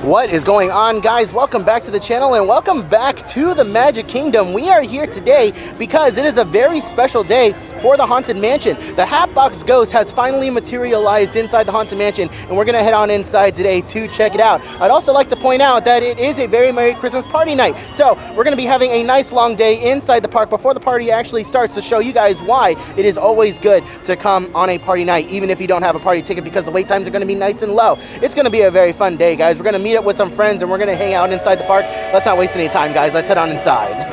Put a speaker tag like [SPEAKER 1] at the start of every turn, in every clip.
[SPEAKER 1] What is going on, guys? Welcome back to the channel and welcome back to the Magic Kingdom. We are here today because it is a very special day for the Haunted Mansion. The Hatbox Ghost has finally materialized inside the Haunted Mansion, and we're gonna head on inside today to check it out. I'd also like to point out that it is a very Merry Christmas party night. So we're gonna be having a nice long day inside the park before the party actually starts to show you guys why it is always good to come on a party night, even if you don't have a party ticket, because the wait times are gonna be nice and low. It's gonna be a very fun day, guys. We're gonna meet up with some friends and we're gonna hang out inside the park. Let's not waste any time, guys. Let's head on inside.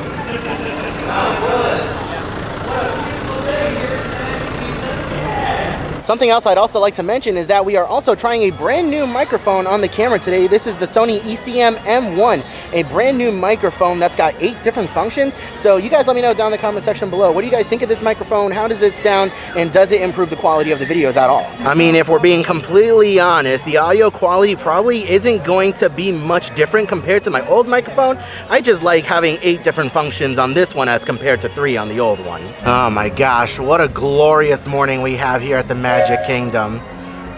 [SPEAKER 1] Something else I'd also like to mention is that we are also trying a brand new microphone on the camera today. This is the Sony ECM M1, a brand new microphone that's got 8 different functions. So you guys let me know down in the comment section below. What do you guys think of this microphone? How does it sound? And does it improve the quality of the videos at all? I mean, if we're being completely honest, the audio quality probably isn't going to be much different compared to my old microphone. I just like having 8 different functions on this one as compared to 3 on the old one. Oh my gosh, what a glorious morning we have here at the Magic Kingdom.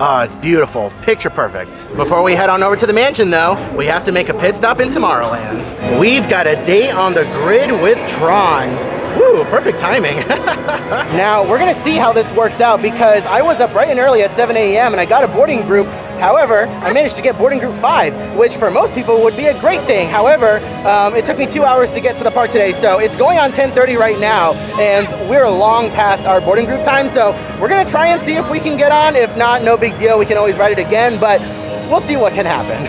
[SPEAKER 1] Oh, it's beautiful. Picture perfect. Before we head on over to the mansion, though, we have to make a pit stop in Tomorrowland. We've got a date on the grid with Tron. Woo, perfect timing. Now, we're gonna see how this works out because I was up bright and early at 7 a.m. and I got a boarding group. However, I managed to get boarding group 5, which for most people would be a great thing. However, it took me 2 hours to get to the park today, so it's going on 10:30 right now, and we're long past our boarding group time, so we're gonna try and see if we can get on. If not, no big deal, we can always ride it again, but we'll see what can happen.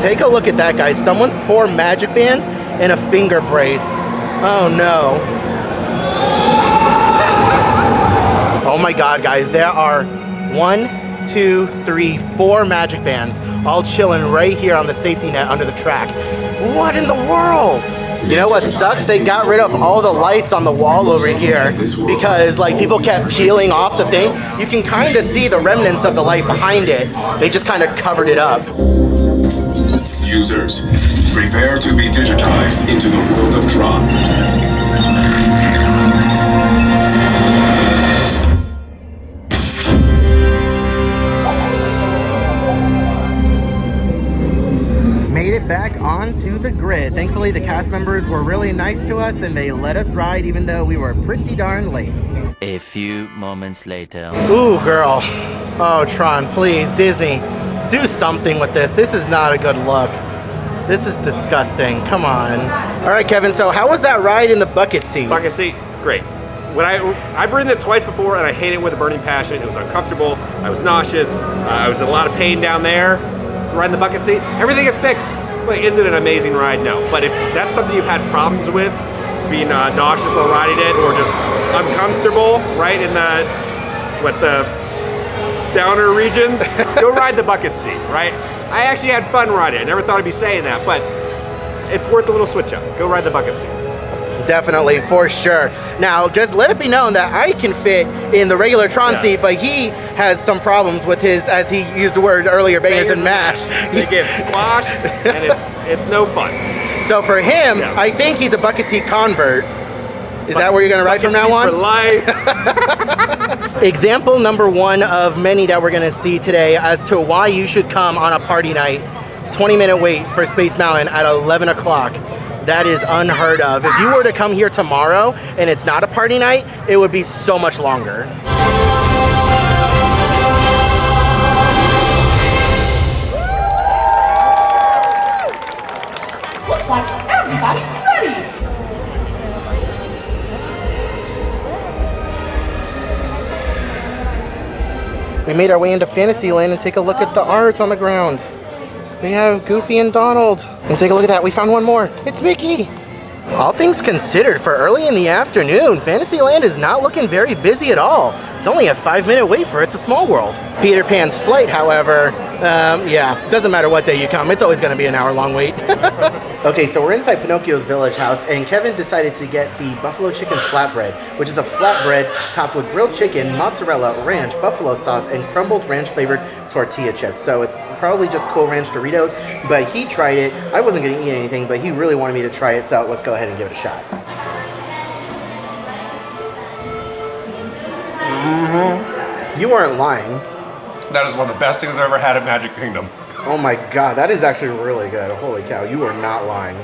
[SPEAKER 1] Take a look at that, guys. Someone's poor magic band and a finger brace. Oh no. Oh my god, guys, there are 1, 2, 3, 4 magic bands all chilling right here on the safety net under the track. What in the world? You know what sucks? They got rid of all the lights on the wall over here because like people kept peeling off the thing. You can kind of see the remnants of the light behind it. They just kind of covered it up.
[SPEAKER 2] Users, prepare to be digitized into the world of Tron.
[SPEAKER 1] Made it back onto the grid. Thankfully, the cast members were really nice to us and they let us ride even though we were pretty darn late.
[SPEAKER 3] A few moments later.
[SPEAKER 1] Ooh, girl. Oh, Tron, please, Disney, do something with this. This is not a good look. This is disgusting. Come on. All right, Kevin, so how was that ride in the bucket seat?
[SPEAKER 4] Bucket seat, great. When I've ridden it twice before and I hate it with a burning passion. It was uncomfortable. I was nauseous. I was in a lot of pain down there. Riding the bucket seat, everything is fixed. Like, is it an amazing ride? No. But if that's something you've had problems with, being nauseous while riding it or just uncomfortable, right, in the downer regions, go ride the bucket seat, right? I actually had fun riding it. I never thought I'd be saying that, but it's worth a little switch up. Go ride the bucket seats.
[SPEAKER 1] Definitely, for sure. Now, just let it be known that I can fit in the regular Tron seat, but he has some problems with his, as he used the word earlier, bangers and mash.
[SPEAKER 4] They get squashed, and it's no fun.
[SPEAKER 1] So for him, I think he's a bucket seat convert. Is that where you're going to ride from now on?
[SPEAKER 4] For life.
[SPEAKER 1] Example number 1 of many that we're going to see today as to why you should come on a party night. 20-minute wait for Space Mountain at 11 o'clock. That is unheard of. If you were to come here tomorrow and it's not a party night, it would be so much longer.
[SPEAKER 5] Looks like everybody's ready.
[SPEAKER 1] We made our way into Fantasyland and take a look at the art on the ground. We have Goofy and Donald. And take a look at that, we found one more. It's Mickey. All things considered, for early in the afternoon, Fantasyland is not looking very busy at all. It's only a 5-minute wait for It's a Small World. Peter Pan's Flight, however, yeah, doesn't matter what day you come, it's always gonna be an hour-long wait. Okay, so we're inside Pinocchio's village house, and Kevin's decided to get the buffalo chicken flatbread, which is a flatbread topped with grilled chicken, mozzarella, ranch, buffalo sauce, and crumbled ranch-flavored tortilla chips. So it's probably just Cool Ranch Doritos, but he tried it. I wasn't gonna eat anything, but he really wanted me to try it, so let's go ahead and give it a shot. You weren't lying.
[SPEAKER 4] That is one of the best things I've ever had at Magic Kingdom.
[SPEAKER 1] Oh my god, that is actually really good. Holy cow, you are not lying.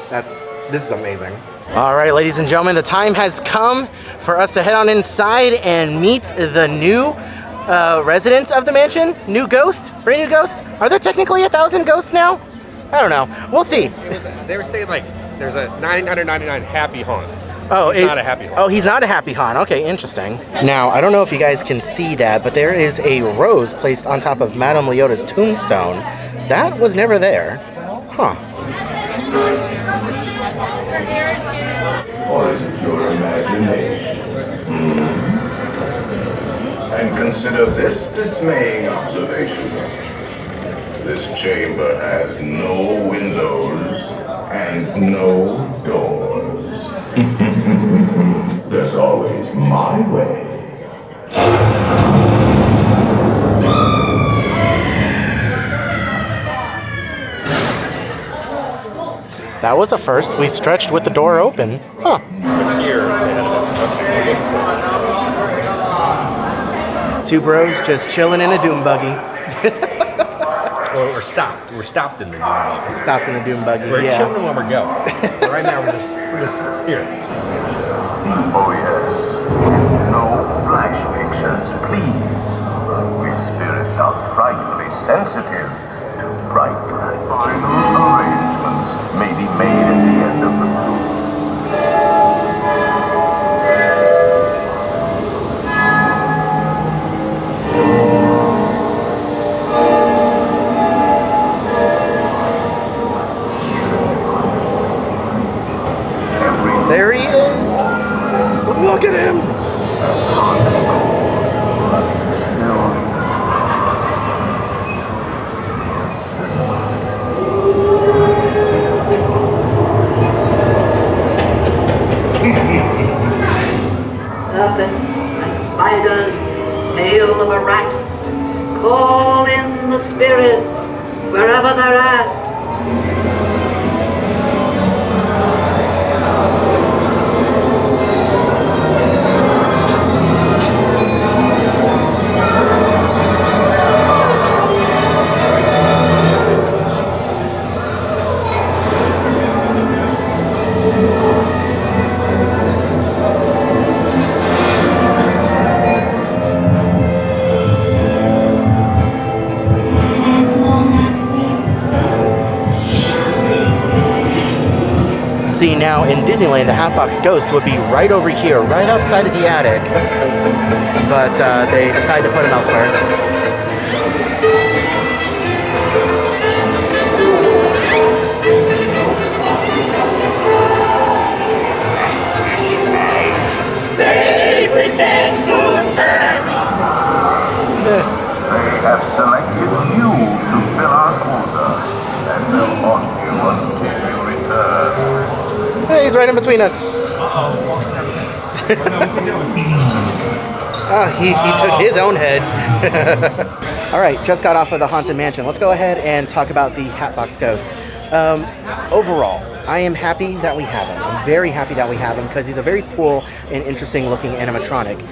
[SPEAKER 1] This is amazing. All right, ladies and gentlemen, the time has come for us to head on inside and meet the new residents of the mansion. New ghost, brand new ghost. Are there technically 1,000 ghosts now? I don't know. We'll see.
[SPEAKER 4] They were saying like there's a 999 happy haunts.
[SPEAKER 1] Oh,
[SPEAKER 4] he's not a happy haunt.
[SPEAKER 1] Oh, he's not a happy haunt. Okay, interesting. Now, I don't know if you guys can see that, but there is a rose placed on top of Madame Leota's tombstone. That was never there. Huh.
[SPEAKER 6] Or is it your imagination? And consider this dismaying observation. This chamber has no windows and no doors. There's always my way.
[SPEAKER 1] That was a first. We stretched with the door open. Huh. Two bros just chilling in a doom buggy.
[SPEAKER 4] We're stopped. We're stopped in the doom buggy.
[SPEAKER 1] Stopped in the doom buggy.
[SPEAKER 4] We're
[SPEAKER 1] yeah.
[SPEAKER 4] chilling when we go. But right now we're just here.
[SPEAKER 6] Oh yes. No flash pictures, please. We spirits are frightfully sensitive to frightful. Final arrangements may be made at the end of the room.
[SPEAKER 1] There he is. Look at him.
[SPEAKER 7] Serpents and spiders, tail of a rat, call in the spirits wherever they're at.
[SPEAKER 1] See, now in Disneyland, the Hatbox Ghost would be right over here, right outside of the attic. But they decided to put him elsewhere.
[SPEAKER 6] They pretend to terror. They have selected you to fill our quota, and they'll haunt you until you return.
[SPEAKER 1] Hey, he's right in between us. He took his own head. All right, just got off of the Haunted Mansion. Let's go ahead and talk about the Hatbox Ghost. Overall, I am happy that we have him. I'm very happy that we have him because he's a very cool and interesting looking animatronic.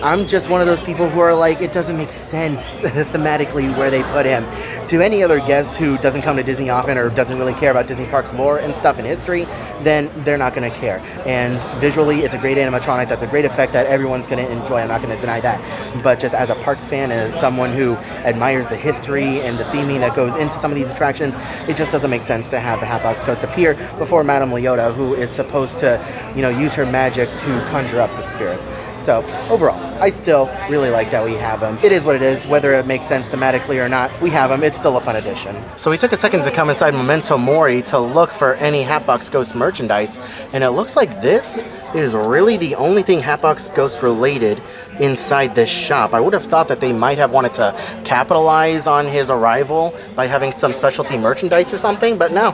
[SPEAKER 1] I'm just one of those people who are like, it doesn't make sense thematically where they put him. To any other guest who doesn't come to Disney often or doesn't really care about Disney Parks lore and stuff and history, then they're not going to care. And visually, it's a great animatronic. That's a great effect that everyone's going to enjoy. I'm not going to deny that. But just as a Parks fan and as someone who admires the history and the theming that goes into some of these attractions, it just doesn't make sense to have the Hatbox Ghost appear before Madame Leota, who is supposed to, use her magic to conjure up the spirits. So overall, I still really like that we have him. It is what it is, whether it makes sense thematically or not. We have him. It's still a fun addition. So we took a second to come inside Memento Mori to look for any Hatbox Ghost merchandise, and it looks like this is really the only thing Hatbox Ghost related inside this shop. I would have thought that they might have wanted to capitalize on his arrival by having some specialty merchandise or something, but no,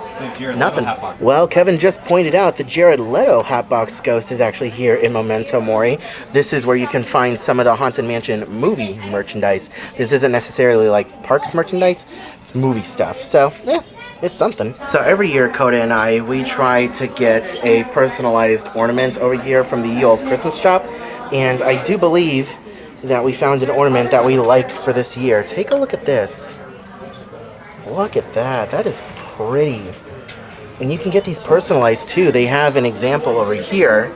[SPEAKER 1] nothing. Well, Kevin just pointed out that Jared Leto Hatbox Ghost is actually here in Memento Mori. This is where you can find some of the Haunted Mansion movie merchandise. This isn't necessarily like parks merchandise, it's movie stuff. So, yeah. It's something. So every year, Coda and I, we try to get a personalized ornament over here from the Ye Olde Christmas shop. And I do believe that we found an ornament that we like for this year. Take a look at this. Look at that. That is pretty. And you can get these personalized too. They have an example over here.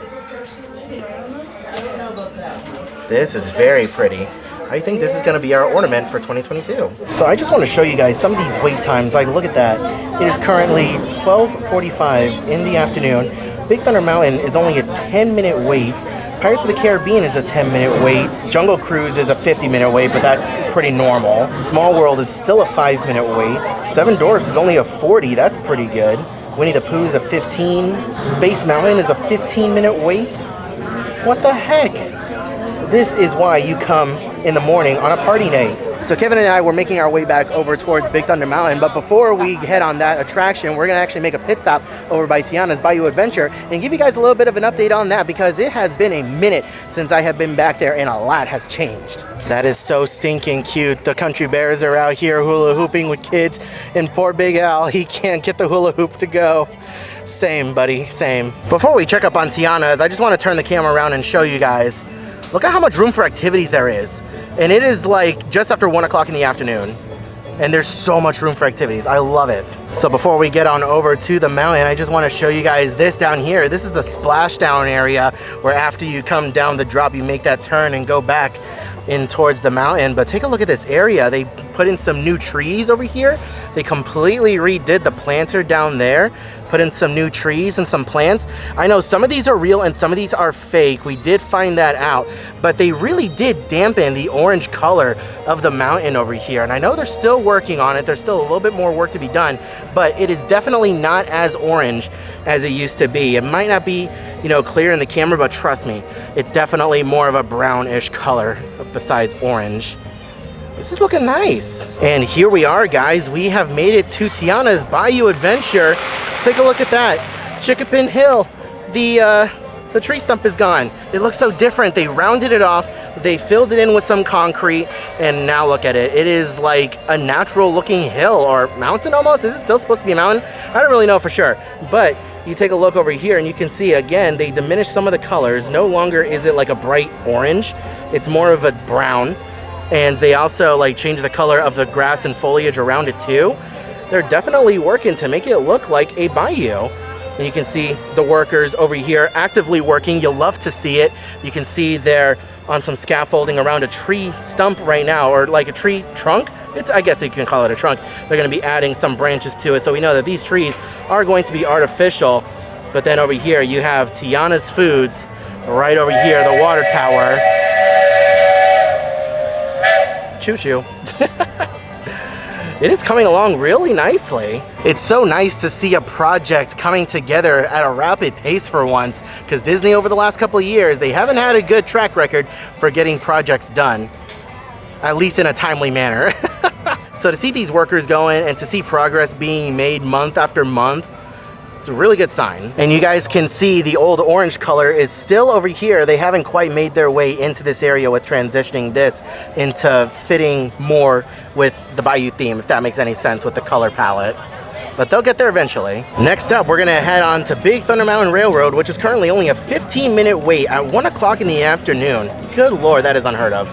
[SPEAKER 1] This is very pretty. I think this is going to be our ornament for 2022. So I just want to show you guys some of these wait times. Like, look at that. It is currently 12:45 in the afternoon. Big Thunder Mountain is only a 10-minute wait. Pirates of the Caribbean is a 10-minute wait. Jungle Cruise is a 50-minute wait, but that's pretty normal. Small World is still a 5-minute wait. Seven Dwarfs is only a 40. That's pretty good. Winnie the Pooh is a 15. Space Mountain is a 15-minute wait. What the heck? This is why you come in the morning on a party night. So Kevin and I were making our way back over towards Big Thunder Mountain, but before we head on that attraction, we're gonna actually make a pit stop over by Tianas Bayou Adventure and give you guys a little bit of an update on that, because it has been a minute since I have been back there and a lot has changed. That is so stinking cute. The country bears are out here hula hooping with kids, and poor Big Al, he can't get the hula hoop to go. Same, buddy, same. Before we check up on Tianas, I just wanna turn the camera around and show you guys. Look at how much room for activities there is. And it is like just after 1 o'clock in the afternoon. And there's so much room for activities. I love it. So before we get on over to the mountain, I just want to show you guys this down here. This is the splashdown area where after you come down the drop, you make that turn and go back in towards the mountain. But take a look at this area. They put in some new trees over here. They completely redid the planter down there. Put in some new trees and some plants. I know some of these are real and some of these are fake. We did find that out, but they really did dampen the orange color of the mountain over here. And I know they're still working on it. There's still a little bit more work to be done, but it is definitely not as orange as it used to be. It might not be, you know, clear in the camera, but trust me, it's definitely more of a brownish color besides orange. This is looking nice. And here we are, guys. We have made it to Tianas Bayou Adventure. Take a look at that. Chickapin Hill. The tree stump is gone. It looks so different. They rounded it off. They filled it in with some concrete. And now look at it. It is like a natural looking hill or mountain almost. Is it still supposed to be a mountain? I don't really know for sure. But you take a look over here and you can see, again, they diminished some of the colors. No longer is it like a bright orange. It's more of a brown. And they also like change the color of the grass and foliage around it too. They're definitely working to make it look like a bayou. And you can see the workers over here actively working. You'll love to see it. You can see they're on some scaffolding around a tree stump right now, or like a tree trunk. I guess you can call it a trunk. They're gonna be adding some branches to it. So we know that these trees are going to be artificial. But then over here you have Tiana's Foods right over here, the water tower. Choo-choo. It is coming along really nicely. It's so nice to see a project coming together at a rapid pace for once, because Disney over the last couple of years, they haven't had a good track record for getting projects done, at least in a timely manner. So to see these workers going and to see progress being made month after month, it's a really good sign. And you guys can see the old orange color is still over here. They haven't quite made their way into this area with transitioning this into fitting more with the Bayou theme, if that makes any sense with the color palette. But they'll get there eventually. Next up, we're gonna head on to Big Thunder Mountain Railroad, which is currently only a 15-minute wait at 1 o'clock in the afternoon. Good Lord, that is unheard of.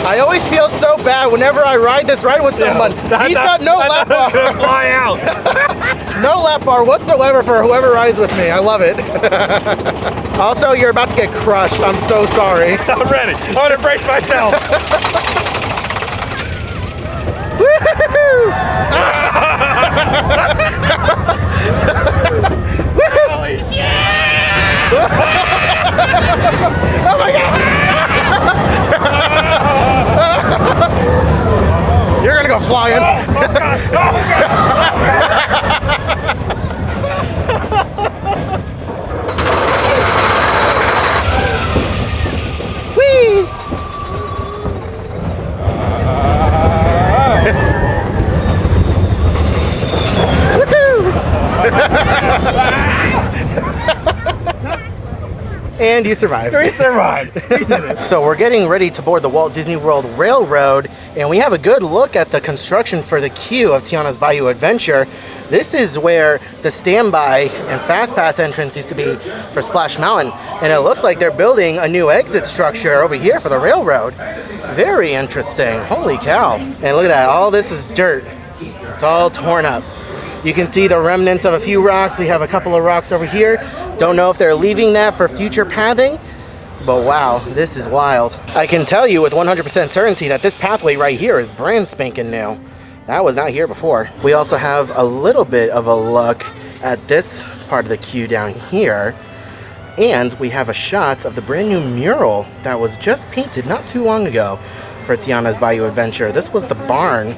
[SPEAKER 1] I always feel so bad whenever I ride this ride with someone. He's got no lap bar.
[SPEAKER 4] Fly out.
[SPEAKER 1] No lap bar whatsoever for whoever rides with me. I love it. Also, you're about to get crushed. I'm so sorry.
[SPEAKER 4] I'm ready. I'm gonna brace myself.
[SPEAKER 1] Holy shit! Oh my God! You're gonna go flying. Whee! And you survived.
[SPEAKER 8] We survived. We did it.
[SPEAKER 1] So we're getting ready to board the Walt Disney World Railroad, and we have a good look at the construction for the queue of Tiana's Bayou Adventure. This is where the standby and fast pass entrance used to be for Splash Mountain, and it looks like they're building a new exit structure over here for the railroad. Very interesting. Holy cow. And look at that, all this is dirt. It's all torn up. You can see the remnants of a few rocks. We have a couple of rocks over here. Don't know if they're leaving that for future pathing, but wow, this is wild. I can tell you with 100% certainty that this pathway right here is brand spanking new. That was not here before. We also have a little bit of a look at this part of the queue down here, and we have a shot of the brand new mural that was just painted not too long ago for Tiana's Bayou Adventure. This was the barn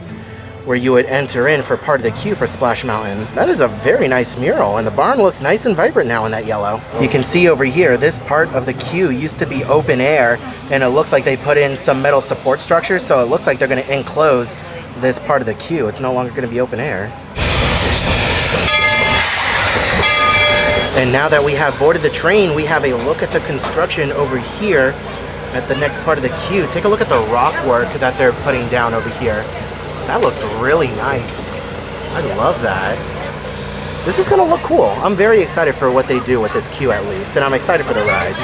[SPEAKER 1] where you would enter in for part of the queue for Splash Mountain. That is a very nice mural, and the barn looks nice and vibrant now in that yellow. You can see over here, this part of the queue used to be open air, and it looks like they put in some metal support structures, so it looks like they're gonna enclose this part of the queue. It's no longer gonna be open air. And now that we have boarded the train, we have a look at the construction over here at the next part of the queue. Take a look at the rock work that they're putting down over here. That looks really nice. I love that. This is gonna look cool. I'm very excited for what they do with this queue at least, and I'm excited for the ride.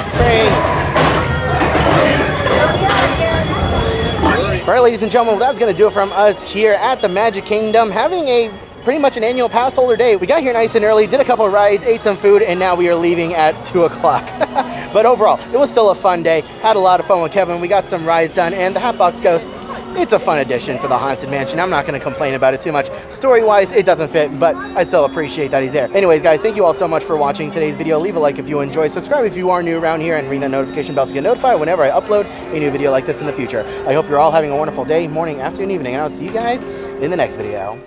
[SPEAKER 1] All right, ladies and gentlemen, well, that's gonna do it from us here at the Magic Kingdom, having a pretty much an annual pass holder day. We got here nice and early, did a couple of rides, ate some food, and now we are leaving at 2 o'clock. But overall, it was still a fun day. Had a lot of fun with Kevin. We got some rides done, and the Hatbox Ghost, it's a fun addition to the Haunted Mansion. I'm not going to complain about it too much. Story-wise, it doesn't fit, but I still appreciate that he's there. Anyways, guys, thank you all so much for watching today's video. Leave a like if you enjoyed. Subscribe if you are new around here, and ring that notification bell to get notified whenever I upload a new video like this in the future. I hope you're all having a wonderful day, morning, afternoon, evening, and I'll see you guys in the next video.